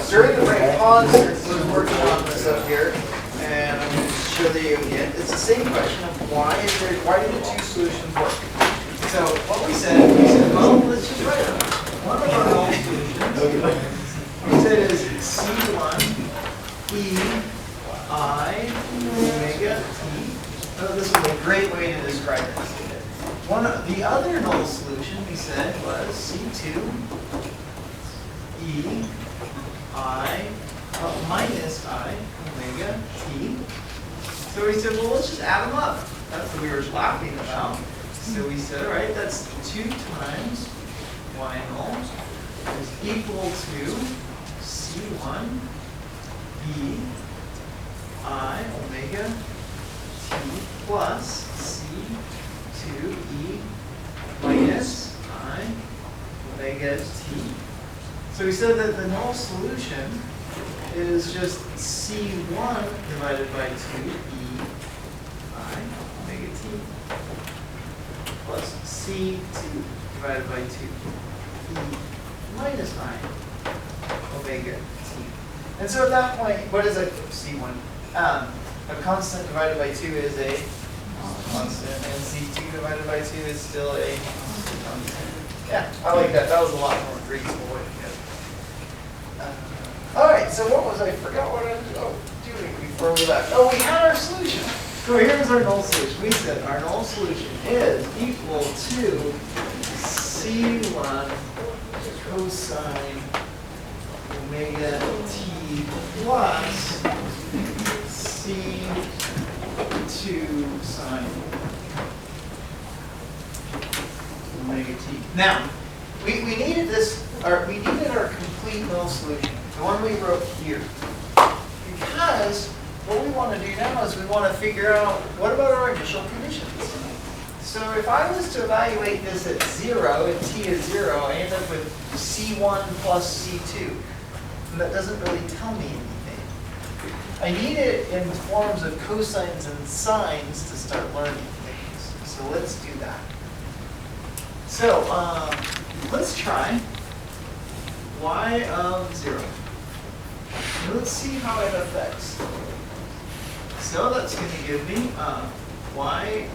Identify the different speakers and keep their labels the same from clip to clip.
Speaker 1: During the break, Hans was working on this up here, and I'm going to show you again. It's the same question of why do the two solutions work? So what we said, well, let's just write it. One of our null solutions, we said is C1 E I omega T. Oh, this is a great way to describe this. The other null solution we said was C2 E I minus I omega T. So we said, well, let's just add them up. That's what we were laughing about. So we said, all right, that's 2 times y null is equal to C1 E I omega T plus C2 E minus I omega T. So we said that the null solution is just C1 divided by 2 E I omega T plus C2 divided by 2 E minus I omega T. And so at that point, what is a C1? A constant divided by 2 is a constant, and C2 divided by 2 is still a constant. Yeah, I like that. That was a lot more reasonable way to get it. All right, so what was I forgot what I was doing before we left? Oh, we had our solution. So here's our null solution. We said our null solution is equal to C1 cosine omega T plus C2 sine omega T. Now, we needed this, we needed our complete null solution, the one we wrote here. Because what we want to do now is we want to figure out what about our initial conditions. So if I was to evaluate this at 0, if t is 0, I end up with C1 plus C2. And that doesn't really tell me anything. I need it in forms of cosines and sines to start learning things. So let's do that. So let's try y of 0. And let's see how it affects. So that's going to give me y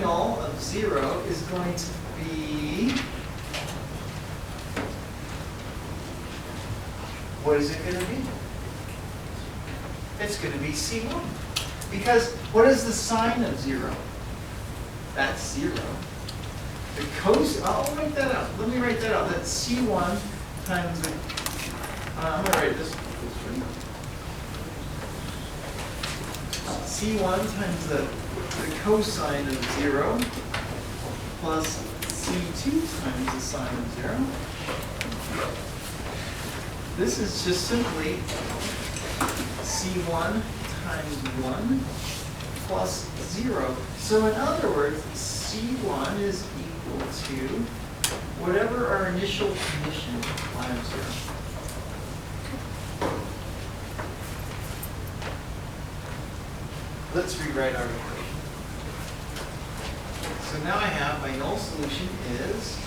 Speaker 1: null of 0 is going to be, what is it going to be? It's going to be C1. Because what is the sine of 0? That's 0. The I'll write that out. Let me write that out. That's C1 times the, I'm going to write this way. C1 times the cosine of 0 plus C2 times the sine of 0. This is just simply C1 times 1 plus 0. So in other words, C1 is equal to whatever our initial condition y of 0. Let's rewrite our equation. So now I have my null solution is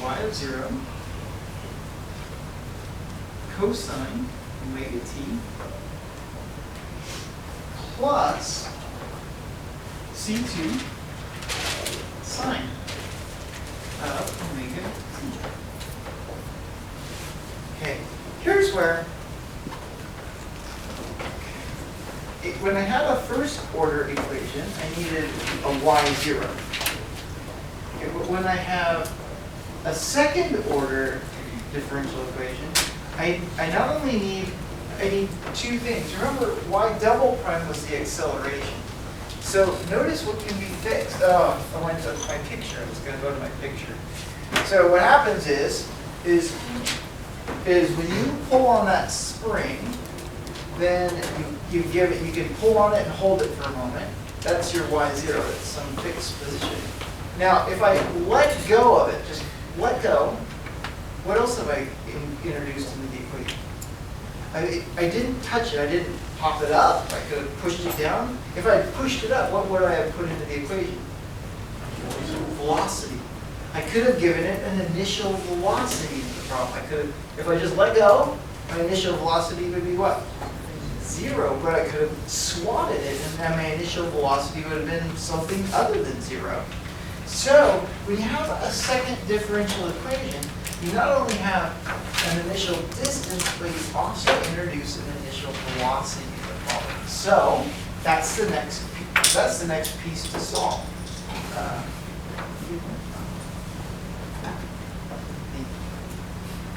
Speaker 1: y of 0 cosine omega t plus C2 sine of omega t. Okay, here's where when I had a first order equation, I needed a y0. Okay, but when I have a second order differential equation, I not only need, I need two things. Remember, y double prime was the acceleration. So notice what can be fixed. Oh, I went to my picture. I was going to go to my picture. So what happens is when you pull on that spring, then you give it, you can pull on it and hold it for a moment. That's your y0. It's some fixed position. Now, if I let go of it, just let go, what else have I introduced into the equation? I didn't touch it. I didn't pop it up. I could have pushed it down. If I had pushed it up, what would I have put into the equation? Velocity. I could have given it an initial velocity to the problem. I could have, if I just let go, my initial velocity would be what? 0, but I could have swatted it, and then my initial velocity would have been something other than 0. So when you have a second differential equation, you not only have an initial distance, but you also introduce an initial velocity to the problem. So that's the next piece to solve.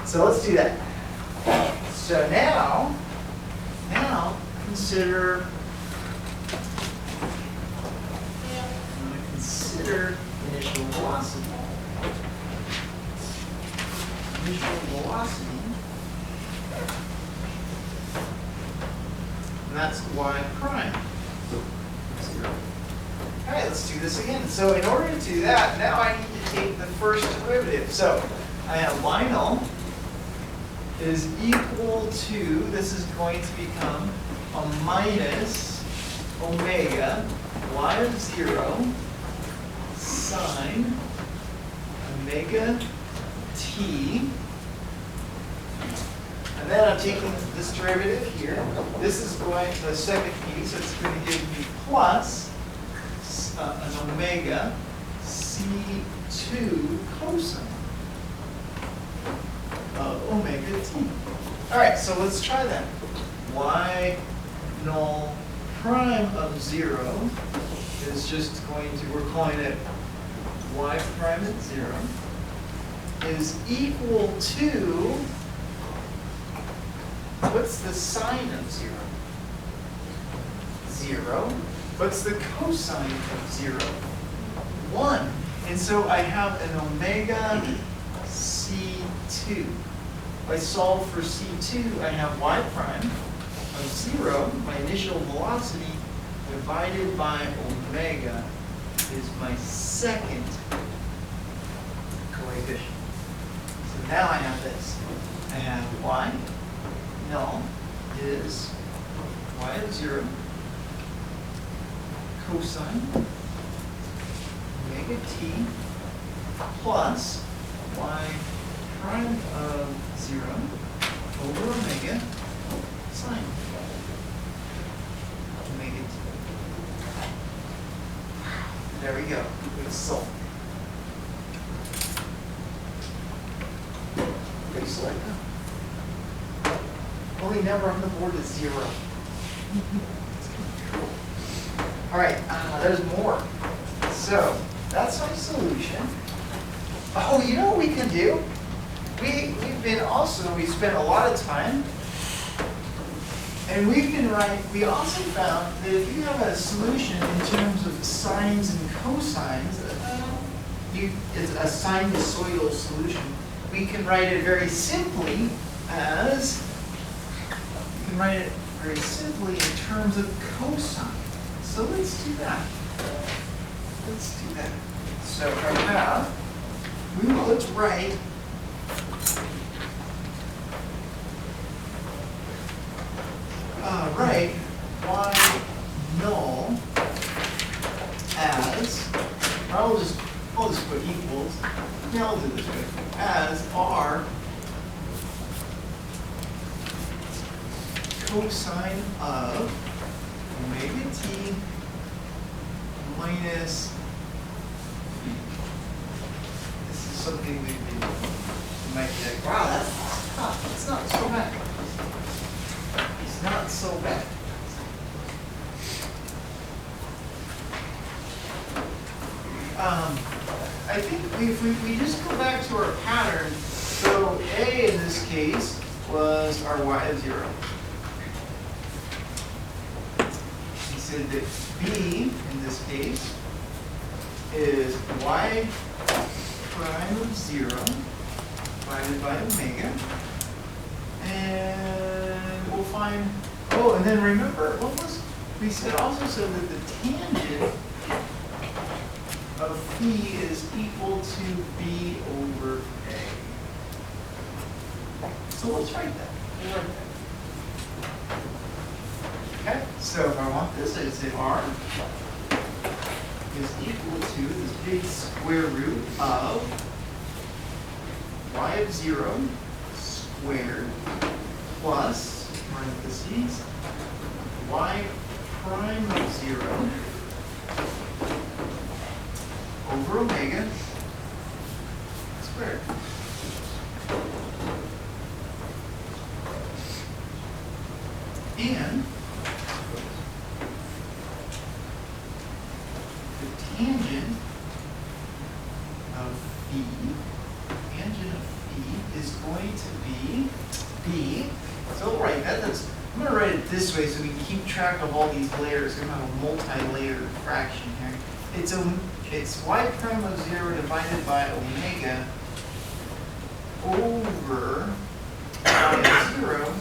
Speaker 1: So let's do that. So now consider. I'm going to consider initial velocity. Initial velocity. And that's y prime. 0. All right, let's do this again. So in order to do that, now I need to take the first derivative. So I have y null is equal to, this is going to become a minus omega y of 0 sine omega t. And then I'm taking this derivative here. This is going to the second piece, so it's going to give me plus an omega c2 cosine of omega t. All right, so let's try that. Y null prime of 0 is just going to, we're calling it y prime at 0, is equal to, what's the sine of 0? 0. What's the cosine of 0? 1. And so I have an omega c2. If I solve for c2, I have y prime of 0, my initial velocity, divided by omega is my second coefficient. So now I have this. I have y null is y of 0 cosine omega t plus y prime of 0 over omega sine omega t. There we go. It's solved. Pretty slow. Only number on the board is 0. Cool. All right, there's more. So that's my solution. Oh, you know what we can do? We spent a lot of time, and we also found that if you have a solution in terms of sines and cosines, it's a sinusoidal solution, we can write it very simply as, in terms of cosine. So let's do that. So I have, let's write y null as, I'll just put equals, I'll do this way, as r cosine of omega t minus b. This is something we might be like, wow, that's tough. It's not so bad. It's not so bad. I think if we just go back to our pattern, so A in this case was our y of 0. We said that B in this case is y prime of 0 divided by omega. And we'll find, and then remember, we also said that the tangent of phi is equal to b over a. So let's write that. Okay, so if I want this, I say r is equal to this big square root of y of 0 squared plus, parentheses, y prime of 0 over omega squared. And the tangent of phi is going to be b. So I'll write that. I'm going to write it this way so we can keep track of all these layers. We're going to have a multi-layered fraction here. It's y prime of 0 divided by omega over y of 0.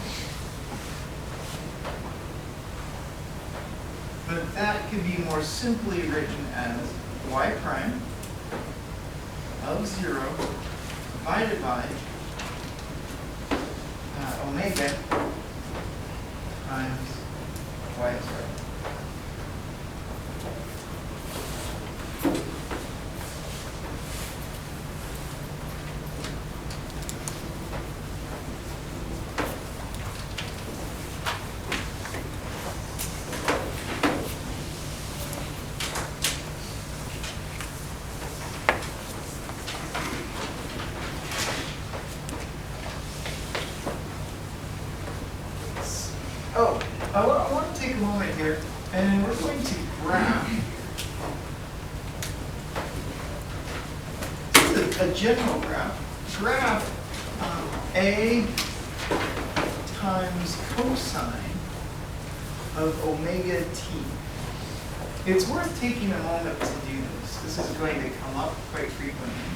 Speaker 1: But that could be more simply written as y prime of 0 divided by omega times y of 0. Oh, I want to take a moment here, and we're going to graph. This is a general graph. Graph A times cosine of omega t. It's worth taking a moment to do this. This is going to come up quite frequently.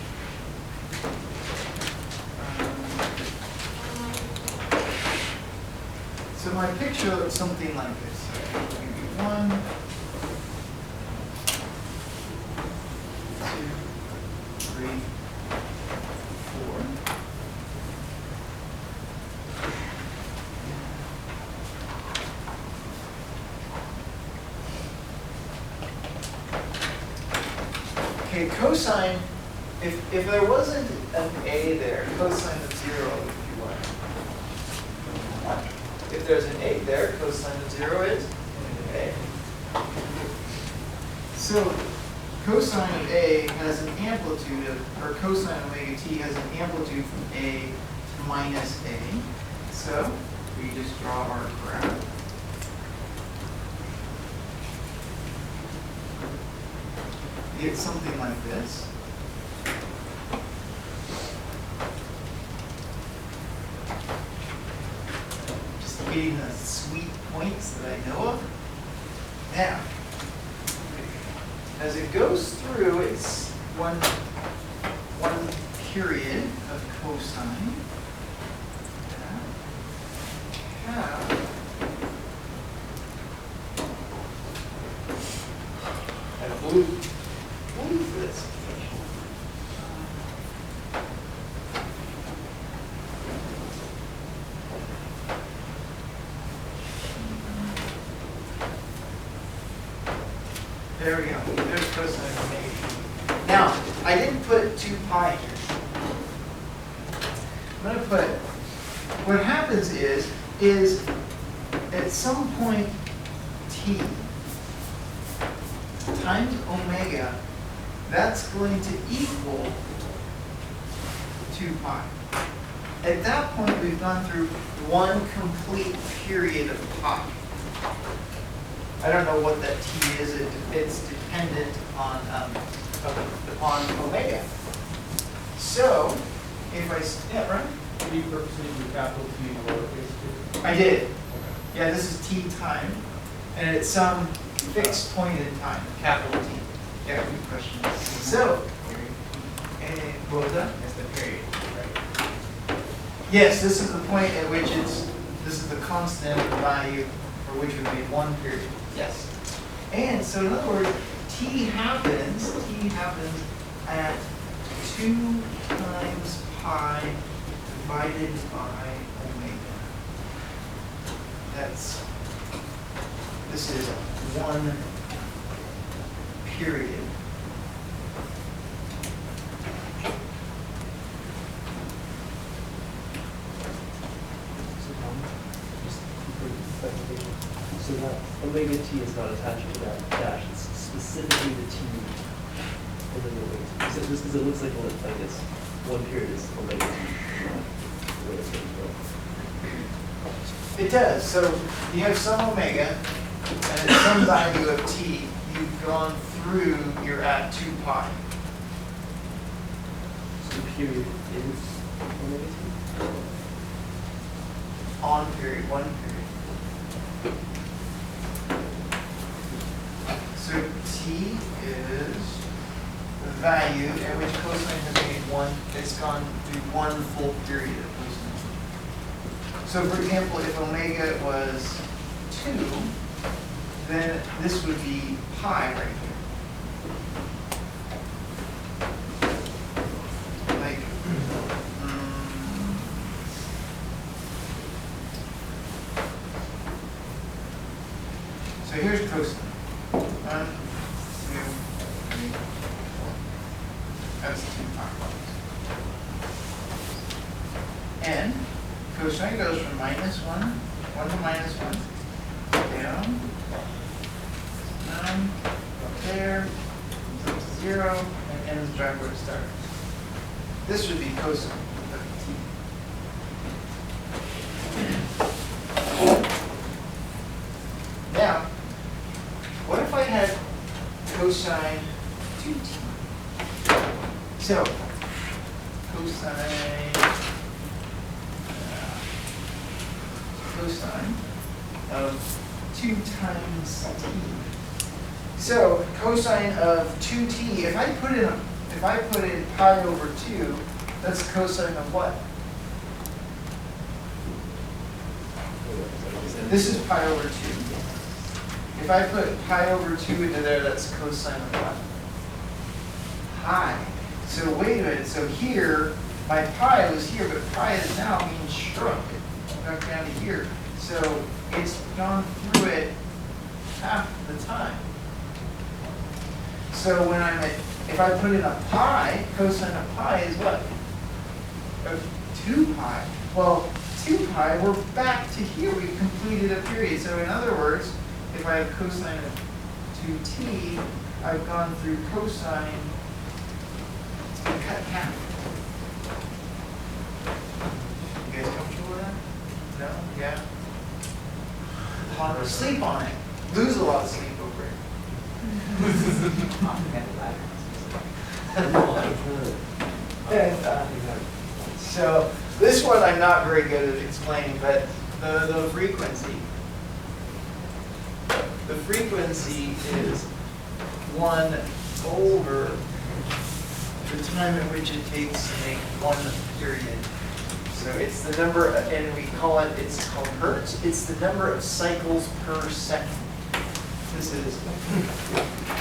Speaker 1: So my picture looks something like this. So maybe 1, 2, 3, 4. Okay, cosine, if there wasn't an a there, cosine of 0 would be what? 1. If there's an 8 there, cosine of 0 is a. So cosine of a has an amplitude of, or cosine omega t has an amplitude from a to minus a. So we just draw our graph. We get something like this. Getting the sweet points that I know of. Now, as it goes through its one period of cosine, I believe this. There we go. There's cosine of omega. Now, I didn't put 2 pi here. I'm going to put, what happens is at some point t times omega, that's going to equal 2 pi. At that point, we've gone through one complete period of pi. I don't know what that t is. It's dependent upon omega. So, if I, yeah, right?
Speaker 2: Did you purposely do capital T and lowercase t?
Speaker 1: I did.
Speaker 2: Okay.
Speaker 1: Yeah, this is t time, and it's some fixed point in time, capital T. Yeah, good question. So, and what was that?
Speaker 2: That's the period, right?
Speaker 1: Yes, this is the point at which this is the constant value for which we made one period. Yes. And so in other words, t happens at 2 times pi divided by omega. This is one period.
Speaker 3: So Tom, just for clarification, so that omega t is not attached to that dash, it's specifically the t and then the omega t. Just because it looks like it's one period is omega t, not the way it's going to go.
Speaker 1: It does, so you have some omega, and at some value of t, you've gone through, you're at 2 pi.
Speaker 3: So the period is omega t?
Speaker 1: On period, 1 period. So t is the value at which cosine has made one, it's gone through 1 full period of cosine. So for example, if omega was 2, then this would be pi right here. Like, so here's cosine. 1, 2, 3, 4. That's 2 pi. And cosine goes from -1 to -1, down, up there, comes up to 0, and ends back where it started. This would be cosine of t. Now, what if I had cosine 2t? So, cosine of 2 times t. So cosine of 2t, if I put in pi over 2, that's cosine of what? This is pi over 2. If I put pi over 2 into there, that's cosine of what? Pi. So wait a minute, so here, my pi was here, but pi is now being shrunk back down to here. So it's gone through it half the time. So when I'm at, if I put in a pi, cosine of pi is what? Of 2 pi. Well, 2 pi, we're back to here. We've completed a period. So in other words, if I have cosine of 2t, I've gone through cosine, it's been cut in half. You guys comfortable with that? No? Yeah? Ponder, sleep on it. Lose a lot of sleep over it. And, so this one I'm not very good at explaining, but the frequency. The frequency is 1 over the time at which it takes to make 1 period. So it's the number, and we call it, it's called hertz. It's the number of cycles per second. This is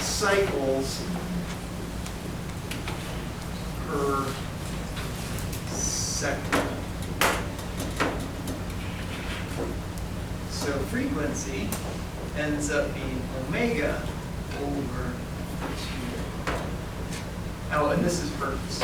Speaker 1: cycles per second. So frequency ends up being omega over 2. Oh, and this is hertz.